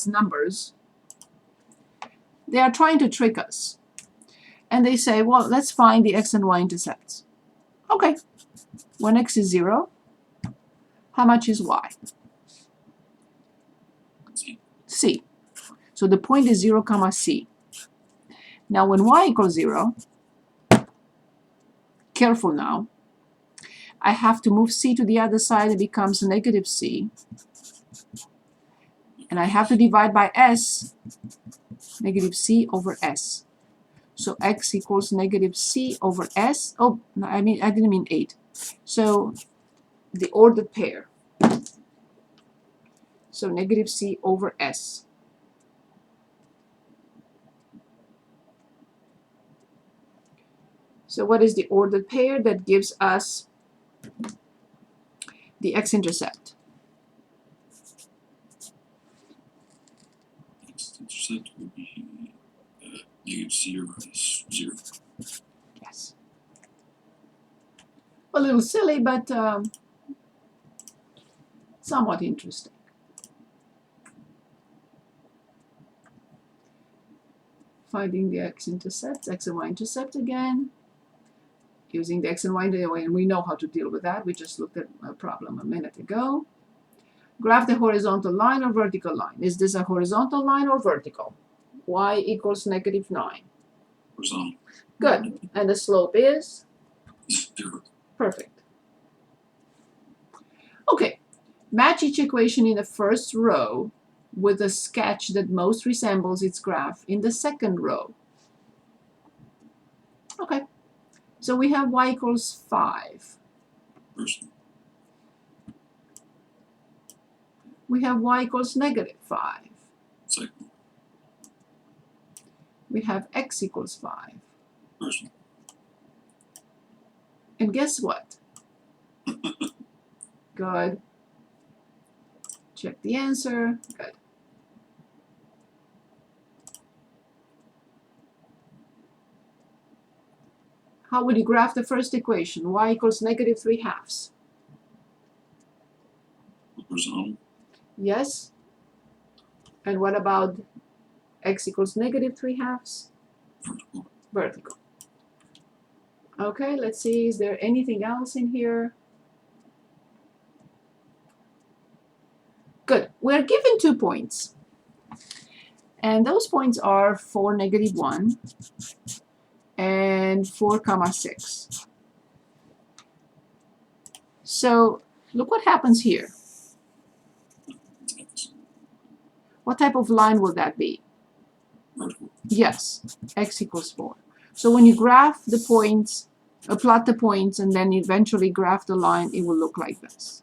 numbers, they are trying to trick us. And they say, well, let's find the x and y intercepts. Okay, when x is 0, how much is y? C. So the point is 0, comma c. Now when y equals 0, careful now, I have to move c to the other side. It becomes negative c. And I have to divide by s, negative c over s. So x equals negative c over s. Oh, no, I didn't mean 8. So the ordered pair. So negative c over s. So what is the ordered pair that gives us the x-intercept? X-intercept would be negative c over 0. Yes. A little silly, but somewhat interesting. Finding the x-intercept, x and y-intercept again. Using the x and y, and we know how to deal with that. We just looked at a problem a minute ago. Graph the horizontal line or vertical line. Is this a horizontal line or vertical? Y equals negative 9. Horizontal. Good. And the slope is? 0. Perfect. Okay. Match each equation in the first row with a sketch that most resembles its graph in the second row. Okay. So we have y equals 5. First. We have y equals negative 5. Second. We have x equals 5. First. And guess what? Good. Check the answer. Good. How would you graph the first equation? Y equals negative 3/2. Horizontal. Yes. And what about x equals negative 3/2? Vertical. Vertical. Okay, let's see. Is there anything else in here? Good. We're given 2 points. And those points are 4, negative 1 and 4, comma 6. So look what happens here. X. What type of line will that be? Vertical. Yes, x equals 4. So when you graph the points, plot the points, and then eventually graph the line, it will look like this.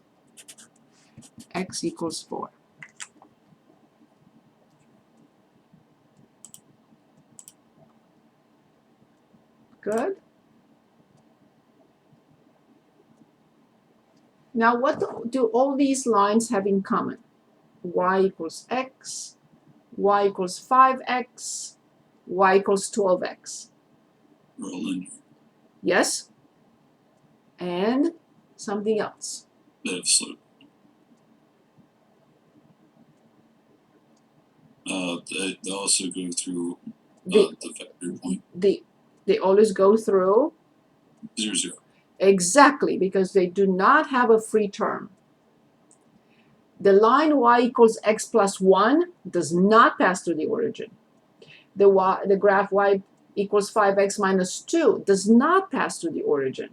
X equals 4. Good. Now what do all these lines have in common? Y equals x, y equals 5x, y equals 12x. We're all linear. Yes? And something else. They have slope. They also go through the vector point. They always go through 0, 0. exactly, because they do not have a free term. The line y equals x plus 1 does not pass through the origin. The graph y equals 5x minus 2 does not pass through the origin.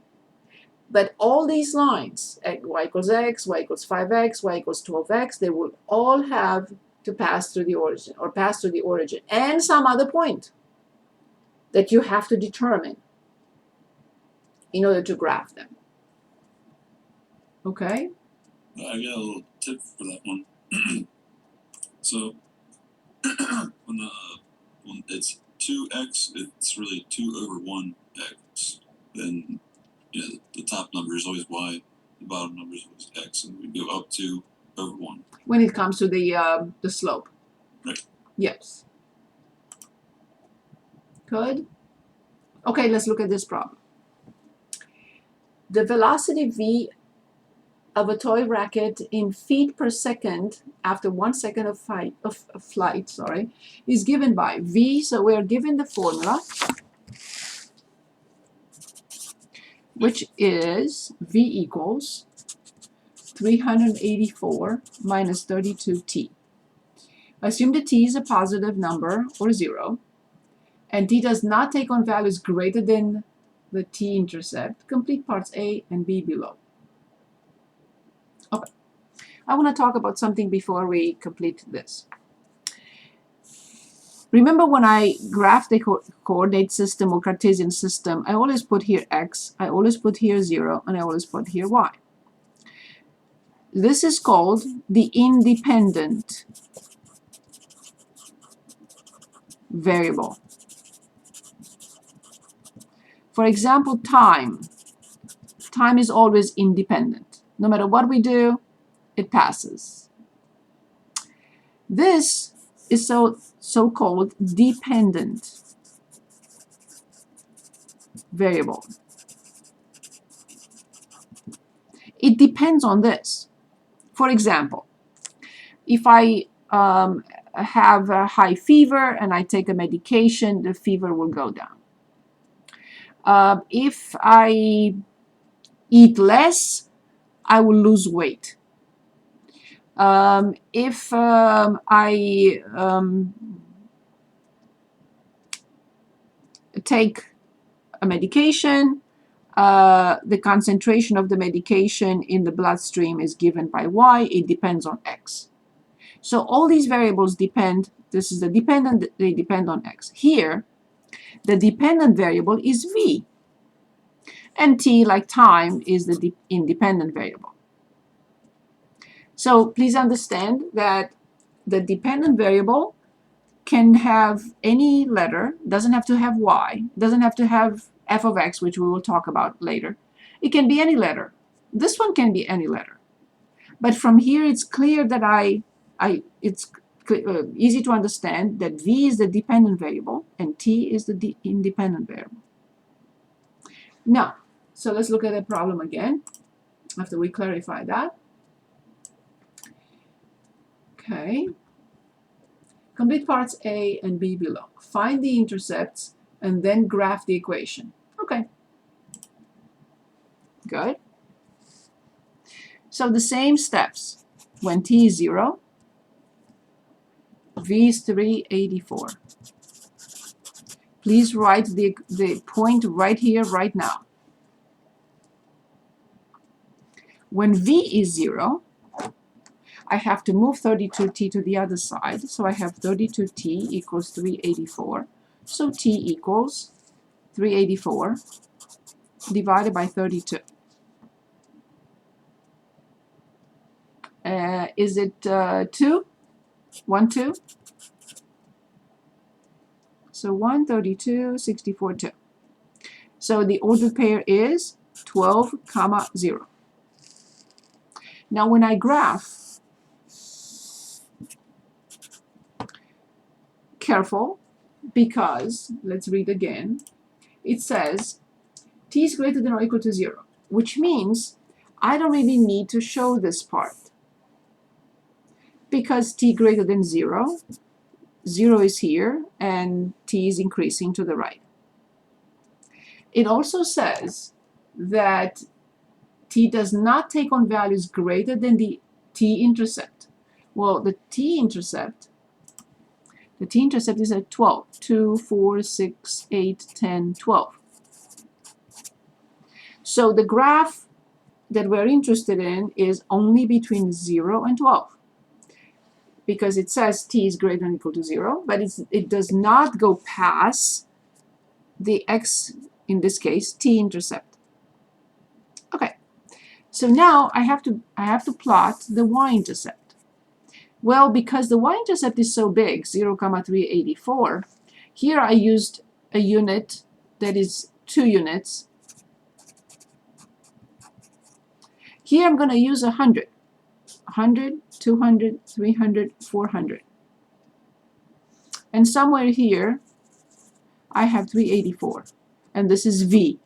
But all these lines, y equals x, y equals 5x, y equals 12x, they will all have to pass through the origin, or pass through the origin, and some other point that you have to determine in order to graph them. Okay? I got a little tip for that one. So when it's 2x, it's really 2 over 1x. Then the top number is always y, the bottom number is always x, and we go up 2 over 1. When it comes to the slope. Right. Yes. Good. Okay, let's look at this problem. The velocity v of a toy racket in feet per second after 1 second of flight, is given by V. So we're given the formula, which is V equals 384 minus 32t. Assume that t is a positive number or 0, and t does not take on values greater than the t-intercept. Complete parts A and B below. Okay, I want to talk about something before we complete this. Remember when I graph the coordinate system or Cartesian system, I always put here x, I always put here 0, and I always put here y. This is called the independent variable. For example, time. Time is always independent. No matter what we do, it passes. This is so-called dependent variable. It depends on this. For example, if I have a high fever and I take a medication, the fever will go down. If I eat less, I will lose weight. If I take a medication, the concentration of the medication in the bloodstream is given by Y. It depends on X. So all these variables depend. This is the dependent. They depend on X. Here, the dependent variable is V. And t, like time, is the independent variable. So please understand that the dependent variable can have any letter, doesn't have to have y, doesn't have to have f of x, which we will talk about later. It can be any letter. This one can be any letter. But from here, it's clear that it's easy to understand that v is the dependent variable and t is the independent variable. Now, so let's look at the problem again after we clarify that. Okay. Complete parts A and B below. Find the intercepts and then graph the equation. Okay. Good. So the same steps. When t is 0, v is 384. Please write the point right here, right now. When v is 0, I have to move 32t to the other side. So I have 32t equals 384. So t equals 384 divided by 32. Is it 2? 1, 2? So 1, 32, 64, 2. So the ordered pair is 12, 0. Now when I graph, careful, because, let's read again, it says t is greater than or equal to 0, which means I don't really need to show this part. Because t greater than 0, 0 is here, and t is increasing to the right. It also says that t does not take on values greater than the t-intercept. Well, the t-intercept is at 12. 2, 4, 6, 8, 10, 12. So the graph that we're interested in is only between 0 and 12. Because it says t is greater than or equal to 0, but it does not go past the x, in this case, t-intercept. Okay, so now I have to plot the y-intercept. Well, because the y-intercept is so big, 0, 384, here I used a unit that is 2 units. Here I'm going to use 100. 100, 200, 300, 400. And somewhere here, I have 384. And this is V.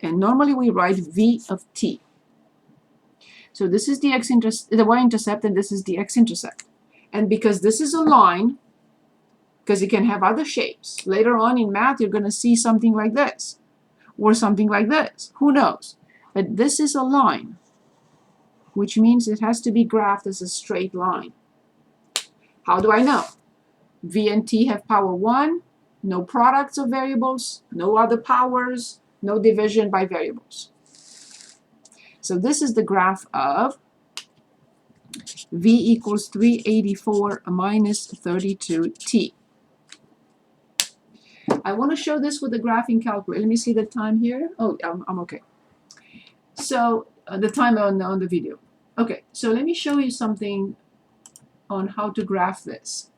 And normally we write V of t. So this is the the y-intercept, and this is the x-intercept. And because this is a line, because it can have other shapes, later on in math you're going to see something like this or something like this. Who knows? But this is a line, which means it has to be graphed as a straight line. How do I know? V and t have power 1, no products of variables, no other powers, no division by variables. So this is the graph of v equals 384 minus 32t. I want to show this with the graphing calculator. Let me see the time here. Oh, I'm okay. So the time on the video. Okay, so let me show you something on how to graph this.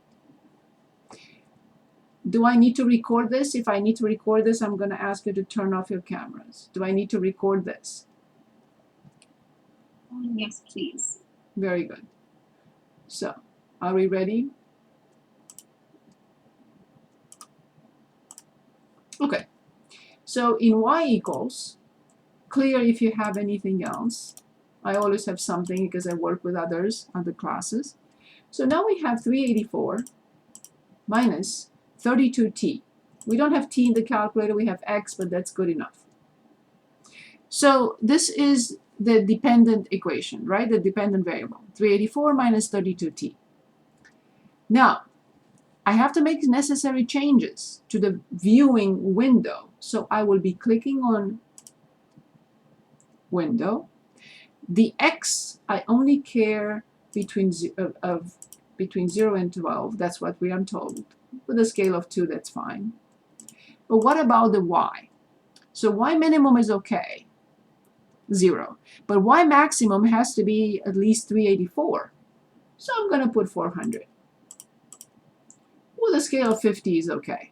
Do I need to record this? If I need to record this, I'm going to ask you to turn off your cameras. Do I need to record this? Yes, please. Very good. So, are we ready? Okay. So in y equals, clear if you have anything else. I always have something because I work with other classes. So now we have 384 minus 32t. We don't have t in the calculator, we have x, but that's good enough. So this is the dependent equation, right? The dependent variable, 384 minus 32t. Now, I have to make necessary changes to the viewing window. So I will be clicking on window. The x, I only care between 0 and 12. That's what we are told. With a scale of 2, that's fine. But what about the y? So y minimum is okay, 0. But y maximum has to be at least 384. So I'm going to put 400. With a scale of 50 is okay.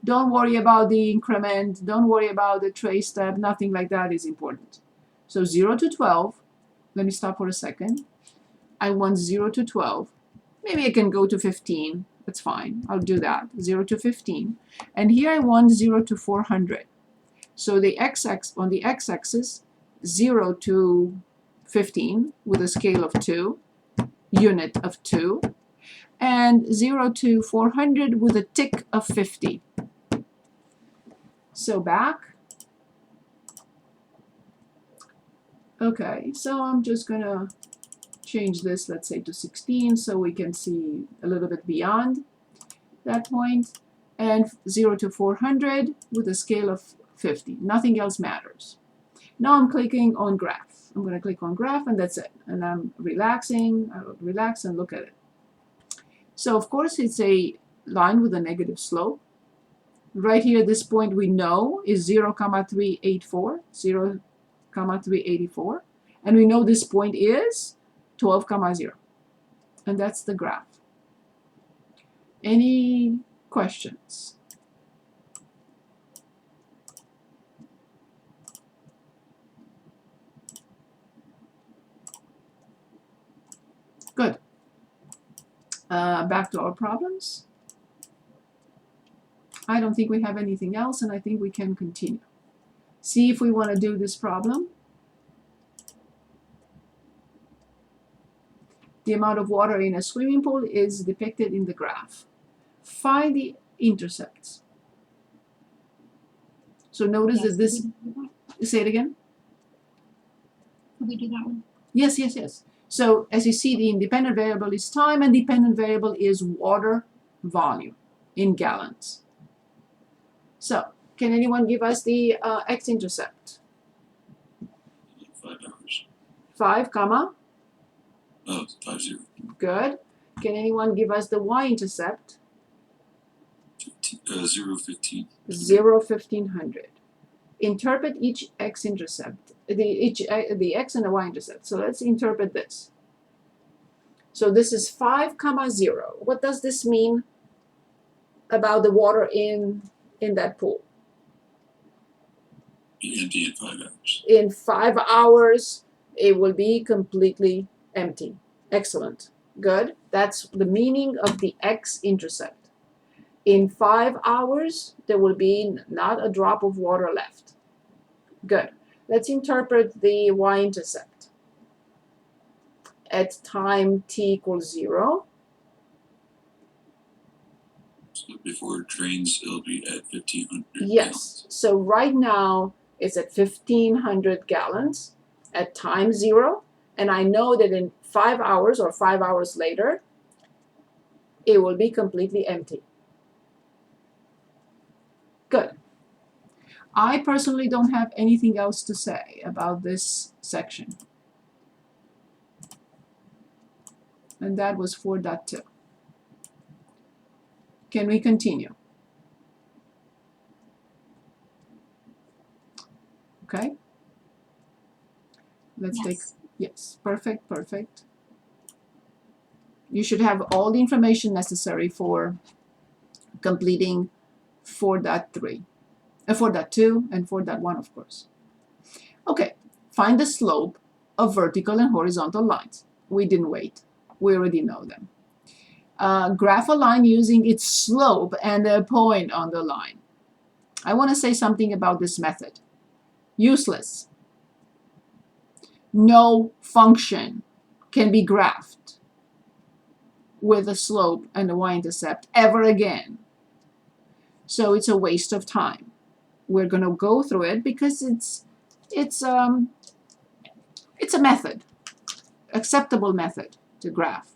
Don't worry about the increment. Don't worry about the trace step. Nothing like that is important. So 0 to 12. Let me stop for a second. I want 0 to 12. Maybe I can go to 15. That's fine. I'll do that. 0 to 15. And here I want 0 to 400. So the on the x-axis, 0 to 15 with a scale of 2, unit of 2, and 0 to 400 with a tick of 50. So back. Okay, so I'm just going to change this, let's say, to 16 so we can see a little bit beyond that point. And 0 to 400 with a scale of 50. Nothing else matters. Now I'm clicking on graph. I'm going to click on graph and that's it. And I'm relaxing. I'll relax and look at it. So of course it's a line with a negative slope. Right here, this point we know is 0, 384, 0, 384. And we know this point is 12, 0. And that's the graph. Any questions? Good. Back to our problems. I don't think we have anything else, and I think we can continue. See if we want to do this problem. The amount of water in a swimming pool is depicted in the graph. Find the intercepts. So notice that this... Say it again. Could we do that one? Yes, yes, yes. So as you see, the independent variable is time, and dependent variable is water volume in gallons. So can anyone give us the x-intercept? 5 hours. 5, comma? Oh, 5, 0. Good. Can anyone give us the y-intercept? 0, 15. 0, 1500. Interpret each x-intercept, the x and the y-intercept. So let's interpret this. So this is 5, 0. What does this mean about the water in that pool? Be empty in 5 hours. In 5 hours, it will be completely empty. Excellent. Good. That's the meaning of the x-intercept. In 5 hours, there will be not a drop of water left. Good. Let's interpret the y-intercept. at time t equals 0. So before it drains, it'll be at 1,500 Yes. So right now it's at 1,500 gallons at time 0. And I know that in 5 hours or 5 hours later, it will be completely empty. Good. I personally don't have anything else to say about this section. And that was 4.2. Can we continue? Okay. Let's take, Yes. yes, perfect, perfect. You should have all the information necessary for completing 4.3, 4.2 and 4.1, of course. Okay, find the slope of vertical and horizontal lines. We didn't wait. We already know them. Graph a line using its slope and a point on the line. I want to say something about this method. Useless. No function can be graphed with a slope and a y-intercept ever again. So it's a waste of time. We're going to go through it because it's a method, acceptable method to graph.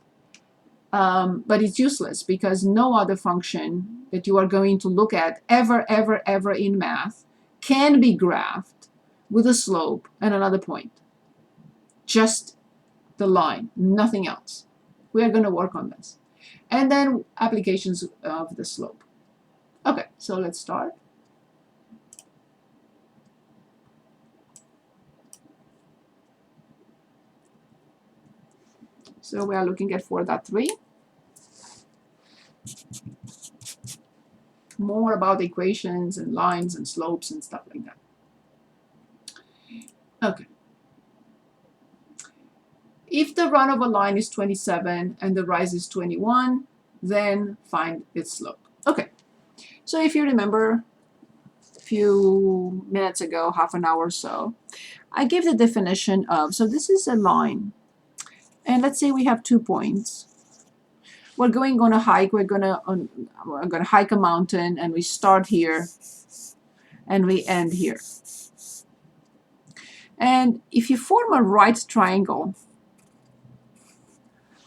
But it's useless because no other function that you are going to look at ever in math can be graphed with a slope and another point. Just the line, nothing else. We are going to work on this. And then applications of the slope. Okay, so let's start. So we are looking at 4.3. More about equations and lines and slopes and stuff like that. Okay. If the run of a line is 27 and the rise is 21, then find its slope. Okay. So if you remember a few minutes ago, half an hour or so, I gave the definition of, so this is a line. And let's say we have 2 points. We're going on a hike. We're gonna hike a mountain, and we start here, and we end here. And if you form a right triangle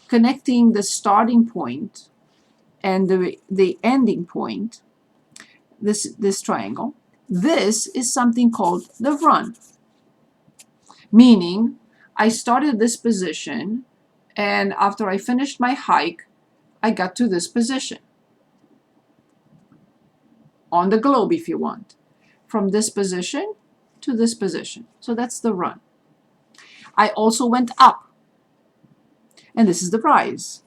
connecting the starting point and the ending point, this triangle, this is something called the run. Meaning, I started this position, and after I finished my hike, I got to this position. On the globe, if you want. From this position to this position. So that's the run. I also went up. And this is the rise.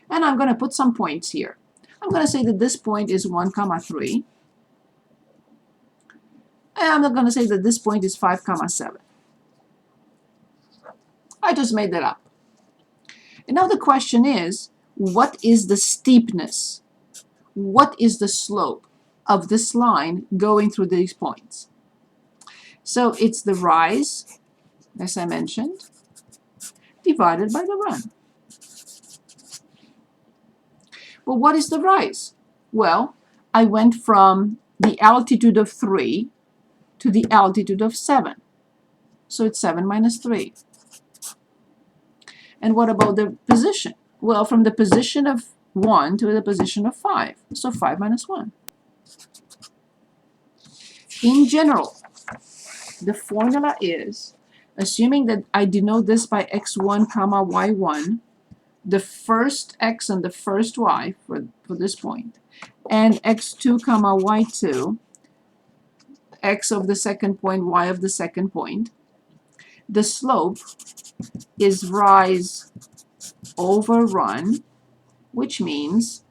And I'm going to put some points here. I'm going to say that this point is 1, 3. And I'm going to say that this point is 5, 7. I just made that up. And now the question is, what is the steepness? What is the slope of this line going through these points? So it's the rise, as I mentioned, divided by the run. But what is the rise? Well, I went from the altitude of 3 to the altitude of 7. So it's 7 minus 3. And what about the position? Well, from the position of 1 to the position of 5. So 5 minus 1. In general, the formula is, assuming that I denote this by x1, y1, the first x and the first y for this point, and x2, y2, x of the second point, y of the second point, the slope is rise over run, which means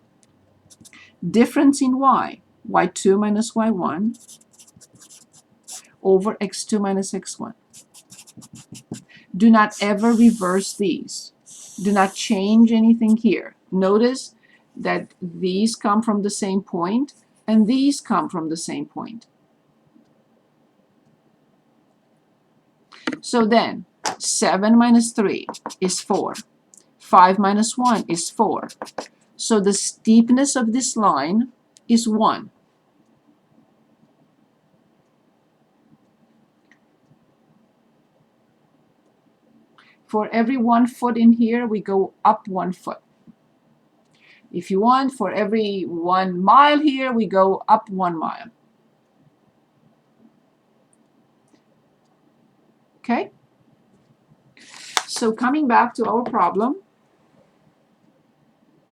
difference in y, y2 minus y1 over x2 minus x1. Do not ever reverse these. Do not change anything here. Notice that these come from the same point and these come from the same point. So then 7 minus 3 is 4. 5 minus 1 is 4. So the steepness of this line is 1. For every 1 foot in here, we go up 1 foot. If you want, for every 1 mile here, we go up 1 mile. Okay? So coming back to our problem,